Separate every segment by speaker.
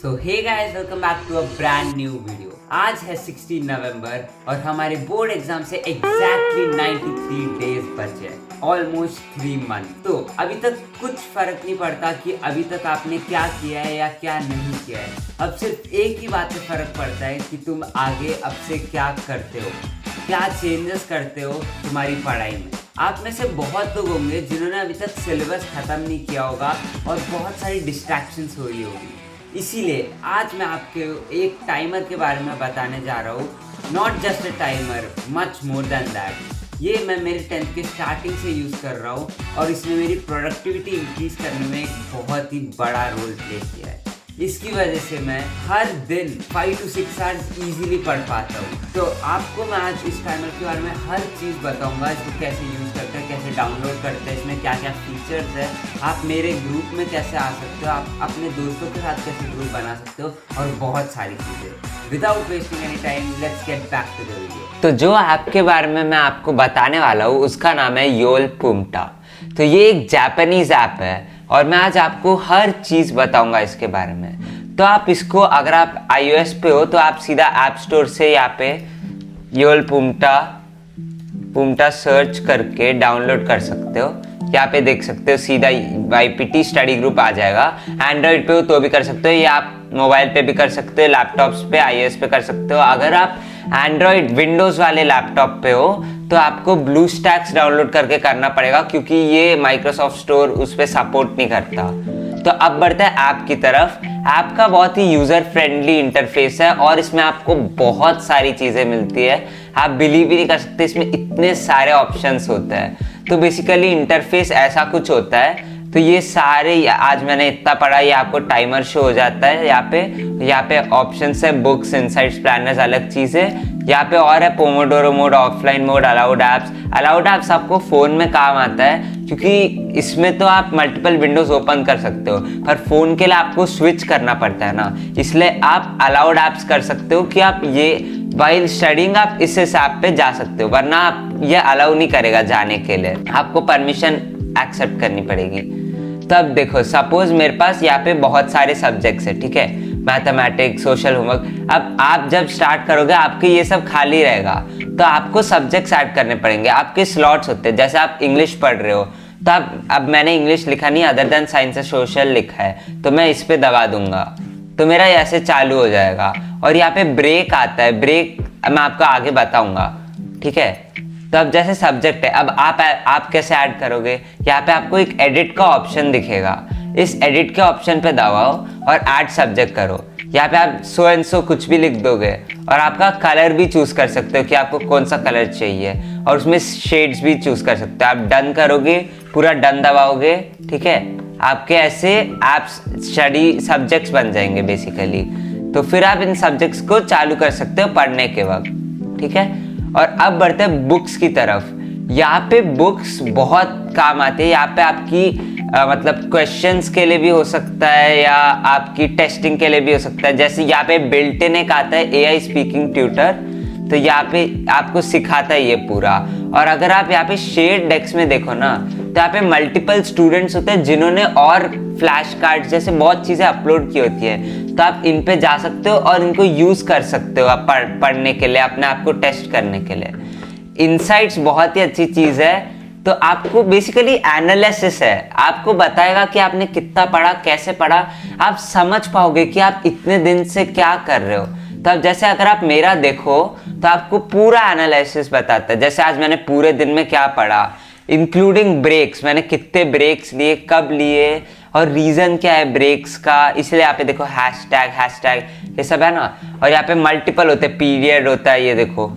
Speaker 1: So hey guys, welcome back to a brand new video. आज है 16 नवंबर और हमारे बोर्ड एग्जाम से एग्जैक्टली 93 डेज बचे हैं, ऑलमोस्ट 3 मंथ। तो अभी तक कुछ फर्क नहीं पड़ता कि अभी तक आपने क्या किया है या क्या नहीं किया है। अब सिर्फ एक ही बात से फर्क पड़ता है कि तुम आगे अब से क्या करते हो, क्या चेंजेस करते हो तुम्हारी पढ़ाई में। आप में से बहुत लोग होंगे जिन्होंने अभी तक सिलेबस खत्म नहीं किया होगा और बहुत सारी डिस्ट्रैक्शंस हो रही होगी। इसीलिए आज मैं आपके एक टाइमर के बारे में बताने जा रहा हूँ। Not just a timer, much more than that. ये मैं मेरे 10th के स्टार्टिंग से यूज़ कर रहा हूँ और इसने मेरी प्रोडक्टिविटी इंक्रीज करने में एक बहुत ही बड़ा रोल प्ले किया है। इसकी वजह से मैं हर दिन 5 to 6 आवर्स इजीली पढ़ पाता हूँ। तो आपको मैं आज इस टाइमर के बारे में हर चीज़ बताऊँगा, इसको कैसे यूज़ करते हैं, कैसे डाउनलोड करते हैं, इसमें क्या क्या फीचर्स है, आप मेरे ग्रुप में कैसे आ सकते हो, आप अपने दोस्तों के साथ कैसे ग्रुप बना सकते हो और बहुत सारी चीज़ें। Without wasting any time, let's get back to the video. तो जो ऐप के बारे में मैं आपको बताने वाला हूँ उसका नाम है योल पुम्टा। तो ये एक जापानीज ऐप है और मैं आज आपको हर चीज़ बताऊंगा इसके बारे में। तो आप इसको, अगर आप iOS पे हो तो आप सीधा ऐप स्टोर से यहाँ पे योल पुम्टा सर्च करके डाउनलोड कर सकते हो। यहाँ पे देख सकते हो सीधा YPT स्टडी ग्रुप आ जाएगा। एंड्रॉइड पे हो तो भी कर सकते हो, या आप मोबाइल पे भी कर सकते हो, लैपटॉप्स पे iOS पे कर सकते हो। अगर आप एंड्रॉइड विंडोज़ वाले लैपटॉप पे हो तो आपको ब्लूस्टैक्स डाउनलोड करके करना पड़ेगा, क्योंकि ये माइक्रोसॉफ्ट स्टोर उस पर सपोर्ट नहीं करता। तो अब बढ़ते हैं ऐप की तरफ। ऐप का बहुत ही यूज़र फ्रेंडली इंटरफेस है और इसमें आपको बहुत सारी चीज़ें मिलती है। आप बिलीव भी नहीं कर सकते, इसमें इतने सारे ऑप्शंस होते हैं। तो बेसिकली इंटरफेस ऐसा कुछ होता है। तो ये सारे, आज मैंने इतना पढ़ा, ये आपको टाइमर शो हो जाता है। यहाँ पे ऑप्शंस है, बुक्स, इनसाइट्स, प्लानर्स, अलग चीज़ें। यहाँ पे और है Pomodoro mode, offline mode, allowed apps आपको फ़ोन में काम आता है, क्योंकि इसमें तो आप मल्टीपल विंडोज़ ओपन कर सकते हो, पर फ़ोन के लिए आपको स्विच करना पड़ता है ना, इसलिए आप अलाउड ऐप्स कर सकते हो कि आप ये वाइल स्टडिंग आप इस ऐप पे जा सकते हो, वरना आप ये अलाउ नहीं करेगा जाने के लिए, आपको परमिशन एक्सेप्ट करनी पड़ेगी। तो अब देखो, सपोज मेरे पास यहाँ पे बहुत सारे सब्जेक्ट्स है, ठीक है, मैथमेटिक्स, सोशल, होमवर्क। अब आप जब स्टार्ट करोगे आपके ये सब खाली रहेगा, तो आपको सब्जेक्ट्स ऐड करने पड़ेंगे। आपके स्लॉट्स होते हैं, जैसे आप इंग्लिश पढ़ रहे हो तो अब मैंने इंग्लिश लिखा नहीं, other than science and social लिखा है, तो मैं इस पे दबा दूंगा तो मेरा ऐसे चालू हो जाएगा। और यहाँ पे ब्रेक आता है, ब्रेक मैं आपको आगे बताऊंगा, ठीक है। तो अब जैसे सब्जेक्ट है, अब आप कैसे ऐड करोगे, यहाँ पे आपको एक एडिट का ऑप्शन दिखेगा, इस एडिट के ऑप्शन पे दबाओ और ऐड सब्जेक्ट करो। यहाँ पे आप सो एंड सो कुछ भी लिख दोगे और आपका कलर भी चूज कर सकते हो कि आपको कौन सा कलर चाहिए, और उसमें शेड्स भी चूज कर सकते हो। आप डन करोगे, पूरा डन दबाओगे, ठीक है, आपके ऐसे एप्स स्टडी सब्जेक्ट्स बन जाएंगे बेसिकली। तो फिर आप इन सब्जेक्ट्स को चालू कर सकते हो पढ़ने के वक्त, ठीक है। और अब बढ़ते हैं बुक्स की तरफ। यहाँ पे बुक्स बहुत काम आती है। यहाँ पे आपकी मतलब क्वेश्चंस के लिए भी हो सकता है या आपकी टेस्टिंग के लिए भी हो सकता है। जैसे यहाँ पे बिल्ट इन एक आता है AI स्पीकिंग ट्यूटर, तो यहाँ पे आपको सिखाता है ये पूरा। और अगर आप यहाँ पे शेयर डेस्क में देखो ना, तो यहाँ पे मल्टीपल स्टूडेंट्स होते हैं जिन्होंने और फ्लैश कार्ड जैसे बहुत चीज़ें अपलोड की होती है, तो आप इन पे जा सकते हो और इनको यूज़ कर सकते हो आप पढ़ने के लिए, अपने आप को टेस्ट करने के लिए। इनसाइट्स बहुत ही अच्छी चीज़ है। तो आपको बेसिकली एनालिसिस है, आपको बताएगा कि आपने कितना पढ़ा, कैसे पढ़ा, आप समझ पाओगे कि आप इतने दिन से क्या कर रहे हो। तो अब जैसे अगर आप मेरा देखो तो आपको पूरा एनालिसिस बताता है। जैसे आज मैंने पूरे दिन में क्या पढ़ा, इंक्लूडिंग ब्रेक्स, मैंने कितने ब्रेक्स लिए, कब लिए और रीज़न क्या है ब्रेक्स का, इसलिए यहाँ पे देखो हैशटैग ये सब है ना। और यहाँ पे मल्टीपल होते हैं, पीरियड होता है, ये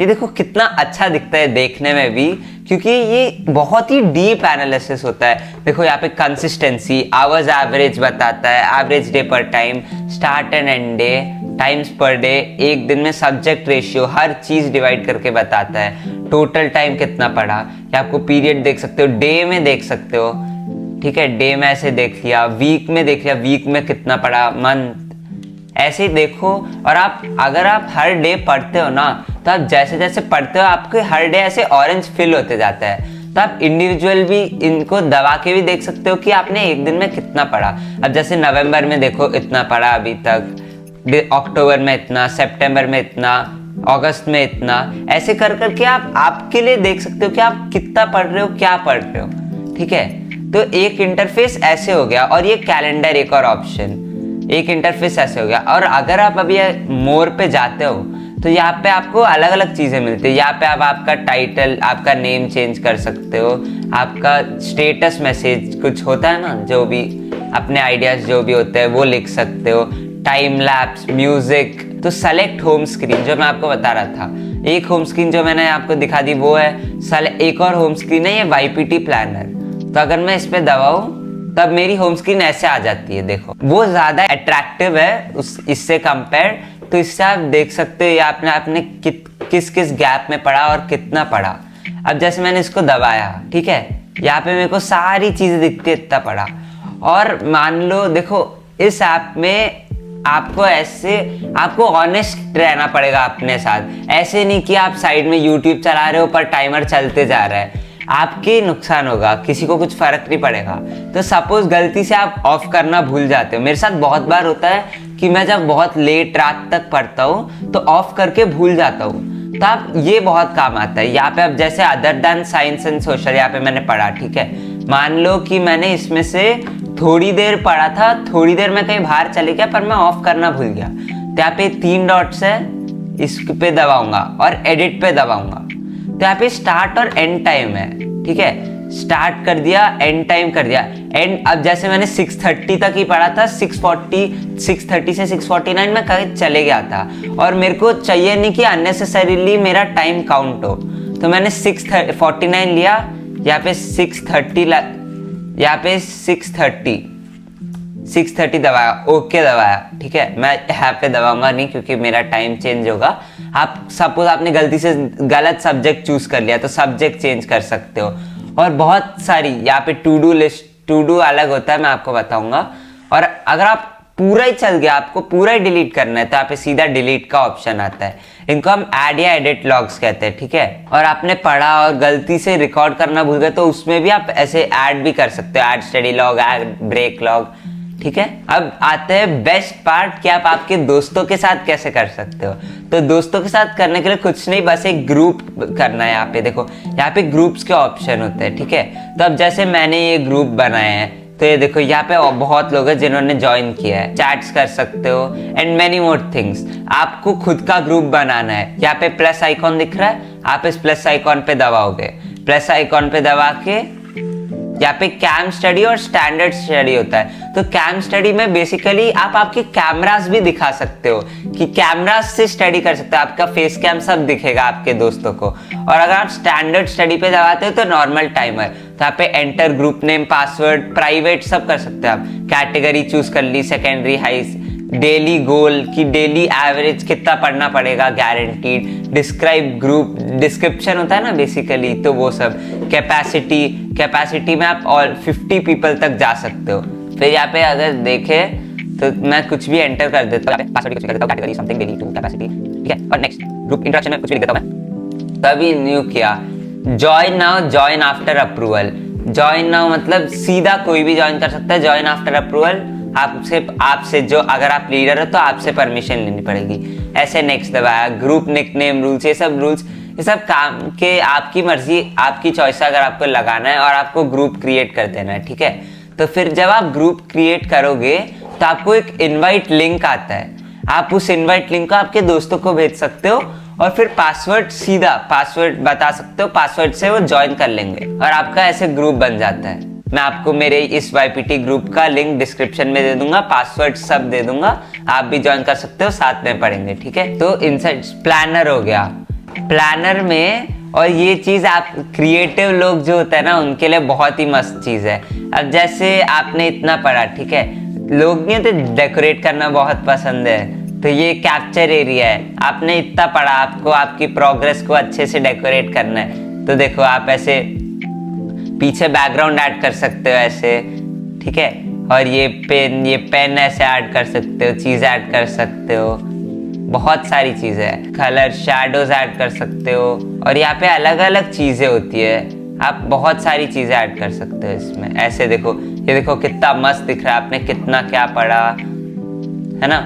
Speaker 1: देखो कितना अच्छा दिखता है देखने में भी, क्योंकि ये बहुत ही डीप एनालिसिस होता है। देखो यहाँ पे कंसिस्टेंसी, आवर्स एवरेज बताता है, एवरेज डे पर time, start and and day, times per day, एक दिन में सब्जेक्ट रेशियो, हर चीज़ डिवाइड करके बताता है। टोटल टाइम कितना पढ़ा, या आपको पीरियड देख सकते हो, डे में देख सकते हो, ठीक है, डे में ऐसे देख लिया, वीक में देख लिया, वीक में कितना पढ़ा, मंथ, ऐसे ही देखो। और अगर आप हर डे पढ़ते हो ना, तो आप जैसे जैसे पढ़ते हो आपके हर डे ऐसे ऑरेंज फिल होते जाता है। तो आप इंडिविजुअल भी इनको दबा के भी देख सकते हो कि आपने एक दिन में कितना पढ़ा। अब जैसे नवंबर में देखो इतना पढ़ा अभी तक,
Speaker 2: अक्टूबर में इतना, सितंबर में इतना, अगस्त में इतना, ऐसे कर करके आप आपके लिए देख सकते हो कि आप कितना पढ़ रहे हो, क्या पढ़ रहे हो। ठीक है, तो एक इंटरफेस ऐसे हो गया। और ये कैलेंडर एक और ऑप्शन, एक इंटरफेस ऐसे हो गया। और अगर आप अभी मोर पे जाते हो तो यहाँ पे आपको अलग अलग चीज़ें मिलती है। यहाँ पे आप आपका टाइटल, आपका नेम चेंज कर सकते हो, आपका स्टेटस मैसेज कुछ होता है ना, जो भी अपने आइडियाज जो भी होते हैं वो लिख सकते हो, टाइम लैप्स, म्यूजिक। तो सेलेक्ट होम स्क्रीन जो मैं आपको बता रहा था, एक होम स्क्रीन जो मैंने आपको दिखा दी वो है। एक और होम स्क्रीन है ये YPT प्लानर। तो अगर मैं इस पे दबाऊं तब मेरी होम स्क्रीन ऐसे आ जाती है। देखो वो ज़्यादा अट्रैक्टिव है इससे कंपेयर। तो इससे आप देख सकते हो आपने किस किस गैप में पढ़ा और कितना पढ़ा। अब जैसे मैंने इसको दबाया, ठीक है, यहाँ पे मेरे को सारी चीज़ें दिखती है, इतना पढ़ा। और मान लो देखो इस ऐप में आपको ऑनेस्ट रहना पड़ेगा अपने साथ। ऐसे नहीं कि आप साइड में यूट्यूब चला रहे हो पर टाइमर चलते जा रहा है, आपके नुकसान होगा, किसी को कुछ फर्क नहीं पड़ेगा। तो सपोज गलती से आप ऑफ करना भूल जाते हो, मेरे साथ बहुत बार होता है कि मैं जब बहुत लेट रात तक पढ़ता हूँ तो ऑफ करके भूल जाता हूँ। तो आप ये बहुत काम आता है। यहाँ पे अब जैसे other than science and social यहाँ पे मैंने पढ़ा, ठीक है, मान लो कि मैंने इसमें से थोड़ी देर पढ़ा था, थोड़ी देर में कहीं बाहर चले गया पर मैं ऑफ करना भूल गया। तो यहाँ पे 3 डॉट्स है, इस पे दबाऊंगा और एडिट पे दबाऊंगा। तो यहाँ पे स्टार्ट और एंड टाइम है, ठीक है, स्टार्ट कर दिया, एंड टाइम कर दिया। एंड अब जैसे मैंने 6:30 तक ही पढ़ा था, 6:30 से 6:49 में कहीं चले गया था और मेरे को चाहिए नहीं कि अननेसेसरीली मेरा टाइम काउंट हो। तो मैंने 6:49 लिया, यहाँ पे 6:30 दबाया, ओके दबाया, ठीक है। मैं यहाँ पे दबाऊंगा नहीं क्योंकि मेरा टाइम चेंज होगा। आप सपोज आपने गलती से गलत सब्जेक्ट चूज कर लिया तो सब्जेक्ट चेंज कर सकते हो। और बहुत सारी यहाँ पे to do list, to do अलग होता है, मैं आपको बताऊंगा। और अगर आप पूरा ही चल गया, आपको पूरा ही डिलीट करना है, तो यहाँ पे सीधा डिलीट का ऑप्शन आता है। इनको हम ऐड या एडिट लॉग्स कहते हैं, ठीक है। और आपने पढ़ा और गलती से रिकॉर्ड करना भूल गए तो उसमें भी आप ऐसे ऐड भी कर सकते हो, add study log, add break log, ठीक है। अब आते हैं बेस्ट पार्ट कि आप आपके दोस्तों के साथ कैसे कर सकते हो। तो दोस्तों के साथ करने के लिए कुछ नहीं, बस एक ग्रुप करना है। यहाँ पे देखो, यहाँ पे ग्रुप्स के ऑप्शन होते हैं, ठीक है। तो अब जैसे मैंने ये ग्रुप बनाए हैं, तो ये देखो यहाँ पे बहुत लोग हैं जिन्होंने ज्वाइन किया है, चैट्स कर सकते हो एंड मेनी मोर थिंग्स। आपको खुद का ग्रुप बनाना है, यहाँ पे प्लस आइकॉन दिख रहा है, आप इस प्लस आइकॉन पे दबाओगे, प्लस आइकॉन पे दबा के यहाँ पे कैम स्टडी और स्टैंडर्ड स्टडी होता है। तो कैम स्टडी में बेसिकली आप आपके कैमरास भी दिखा सकते हो कि कैमरास से स्टडी कर सकते हो, आपका फेस कैम सब दिखेगा आपके दोस्तों को। और अगर आप स्टैंडर्ड स्टडी पे दबाते हो तो नॉर्मल टाइमर, तो यहाँ पे enter group name, password, private सब कर सकते हो आप। कैटेगरी चूज कर ली, सेकेंडरी, हाई, डेली गोल की डेली एवरेज कितना पढ़ना पड़ेगा, गारंटीड, डिस्क्राइब ग्रुप, डिस्क्रिप्शन होता है ना बेसिकली, तो वो सब। कैपेसिटी में आप और 50 पीपल तक जा सकते हो। फिर यहाँ पे अगर देखे तो मैं कुछ भी एंटर कर देता हूँ, पासवर्ड कुछ कर देता हूँ, category something, daily two, capacity, ठीक है। और नेक्स्ट ग्रुप इंटरेक्शन में कुछ भी लिख देता हूँ मैं। तभी न्यू किया, join now, join after approval. Join now मतलब सीधा कोई भी ज्वाइन कर सकता है, ज्वाइन आफ्टर अप्रूवल आपसे जो, अगर आप लीडर हो तो आपसे परमिशन लेनी पड़ेगी। ऐसे नेक्स्ट दबाया, ग्रुप निकनेम रूल्स, ये सब काम के आपकी मर्जी, आपकी चॉइस है अगर आपको लगाना है और आपको ग्रुप क्रिएट कर देना है, ठीक है। तो फिर जब आप ग्रुप क्रिएट करोगे तो आपको एक इनवाइट लिंक आता है, आप उस इनवाइट लिंक को आपके दोस्तों को भेज सकते हो और फिर पासवर्ड, सीधा पासवर्ड बता सकते हो, पासवर्ड से वो ज्वाइन कर लेंगे और आपका ऐसे ग्रुप बन जाता है। मैं आपको मेरे इस YPT ग्रुप का लिंक डिस्क्रिप्शन में दे दूंगा, पासवर्ड सब दे दूंगा, आप भी ज्वाइन कर सकते हो, साथ में पढ़ेंगे, ठीक है। तो इनसाइट प्लानर हो गया, प्लानर में, और ये चीज आप क्रिएटिव लोग जो होता है ना उनके लिए बहुत ही मस्त चीज है। अब जैसे आपने इतना पढ़ा, ठीक है, लोग नहीं होते डेकोरेट करना बहुत पसंद है, तो ये कैप्चर एरिया है, आपने इतना पढ़ा, आपको आपकी प्रोग्रेस को अच्छे से डेकोरेट करना है। तो देखो आप ऐसे पीछे बैकग्राउंड ऐड कर सकते हो ऐसे, ठीक है। और ये पेन ऐसे ऐड कर सकते हो, चीज़ ऐड कर सकते हो, बहुत सारी चीज़ें हैं। कलर, शैडोज ऐड कर सकते हो और यहाँ पे अलग अलग चीज़ें होती है, आप बहुत सारी चीज़ें ऐड कर सकते हो इसमें। ऐसे देखो, ये देखो कितना मस्त दिख रहा है, आपने कितना क्या पढ़ा, है ना।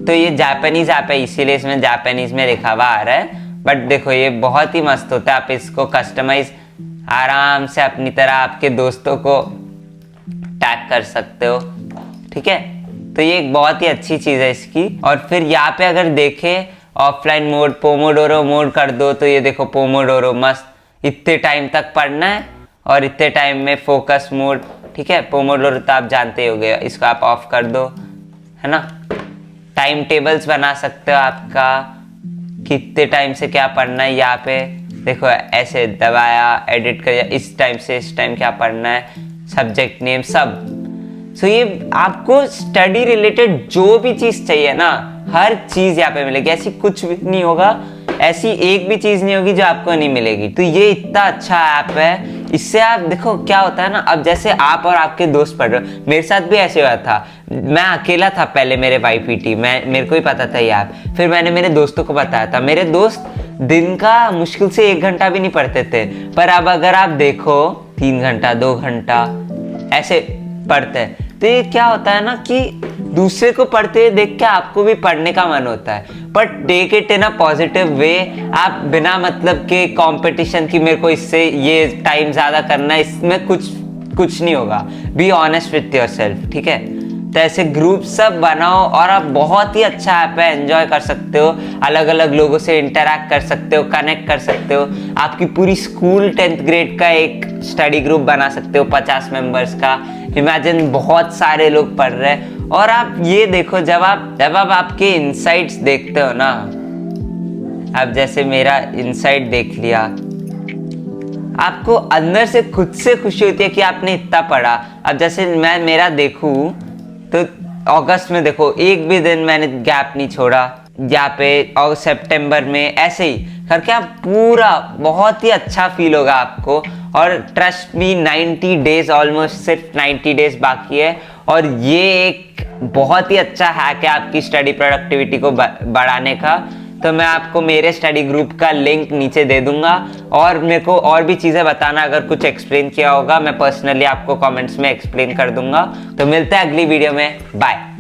Speaker 2: तो ये जापानीज ऐप है, इसीलिए इसमें जापानीज में लिखा हुआ आ रहा है। बट देखो ये बहुत ही मस्त होता है, आप इसको कस्टमाइज आराम से अपनी तरह आपके दोस्तों को टैग कर सकते हो, ठीक है। तो ये एक बहुत ही अच्छी चीज़ है इसकी। और फिर यहाँ पे अगर देखें ऑफलाइन मोड, पोमोडोरो मोड कर दो, तो ये देखो पोमोडोरो मस्त, इतने टाइम तक पढ़ना है और इतने टाइम में फोकस मोड, ठीक है। पोमोडोरो तो आप जानते ही होंगे, इसको आप ऑफ कर दो, है ना। टाइम टेबल्स बना सकते हो आपका, कितने टाइम से क्या पढ़ना है। यहाँ पे देखो ऐसे दबाया, एडिट कर, इस टाइम से इस टाइम क्या पढ़ना है, सब्जेक्ट नेम सब। सो ये आपको स्टडी रिलेटेड जो भी चीज चाहिए ना, हर चीज यहाँ पे मिलेगी। ऐसी कुछ भी नहीं होगा, ऐसी एक भी चीज नहीं होगी जो आपको नहीं मिलेगी। तो ये इतना अच्छा ऐप है, इससे आप देखो क्या होता है ना, अब जैसे आप और आपके दोस्त पढ़ रहे हो, मेरे साथ भी ऐसे हुआ था। मैं अकेला था पहले मेरे YPT, मेरे को ही पता था ये ऐप, फिर मैंने मेरे दोस्तों को बताया था। मेरे दोस्त दिन का मुश्किल से 1 घंटा भी नहीं पढ़ते थे, पर अब अगर आप देखो 3 घंटा 2 घंटा ऐसे पढ़ते हैं। तो ये क्या होता है ना कि दूसरे को पढ़ते हुए देख के आपको भी पढ़ने का मन होता है, but take it in a positive way. आप बिना मतलब के कंपटीशन की, मेरे को इससे ये टाइम ज्यादा करना है, इसमें कुछ नहीं होगा। बी ऑनेस्ट विथ योरसेल्फ, ठीक है। तो ऐसे ग्रुप सब बनाओ और आप बहुत ही अच्छा ऐप है, एंजॉय कर सकते हो, अलग अलग लोगों से इंटरैक्ट कर सकते हो, कनेक्ट कर सकते हो। आपकी पूरी स्कूल 10th ग्रेड का एक स्टडी ग्रुप बना सकते हो 50 मेंबर्स का। इमेजिन बहुत सारे लोग पढ़ रहे हैं। और आप ये देखो, जब आप आपके इनसाइट्स देखते हो ना, अब जैसे मेरा इनसाइट देख लिया, आपको अंदर से खुद से खुशी होती है कि आपने इतना पढ़ा। अब जैसे मैं मेरा देखूं तो अगस्त में देखो एक भी दिन मैंने गैप नहीं छोड़ा, यहाँ पे और सितंबर में ऐसे ही करके आप पूरा बहुत ही अच्छा फील होगा आपको। और ट्रस्ट मी 90 डेज, ऑलमोस्ट सिर्फ 90 डेज बाकी है, और ये एक बहुत ही अच्छा हैक है आपकी स्टडी प्रोडक्टिविटी को बढ़ाने का। तो मैं आपको मेरे स्टडी ग्रुप का लिंक नीचे दे दूंगा, और मेरे को और भी चीज़ें बताना, अगर कुछ एक्सप्लेन किया होगा मैं पर्सनली आपको कमेंट्स में एक्सप्लेन कर दूंगा। तो मिलते हैं अगली वीडियो में, बाय।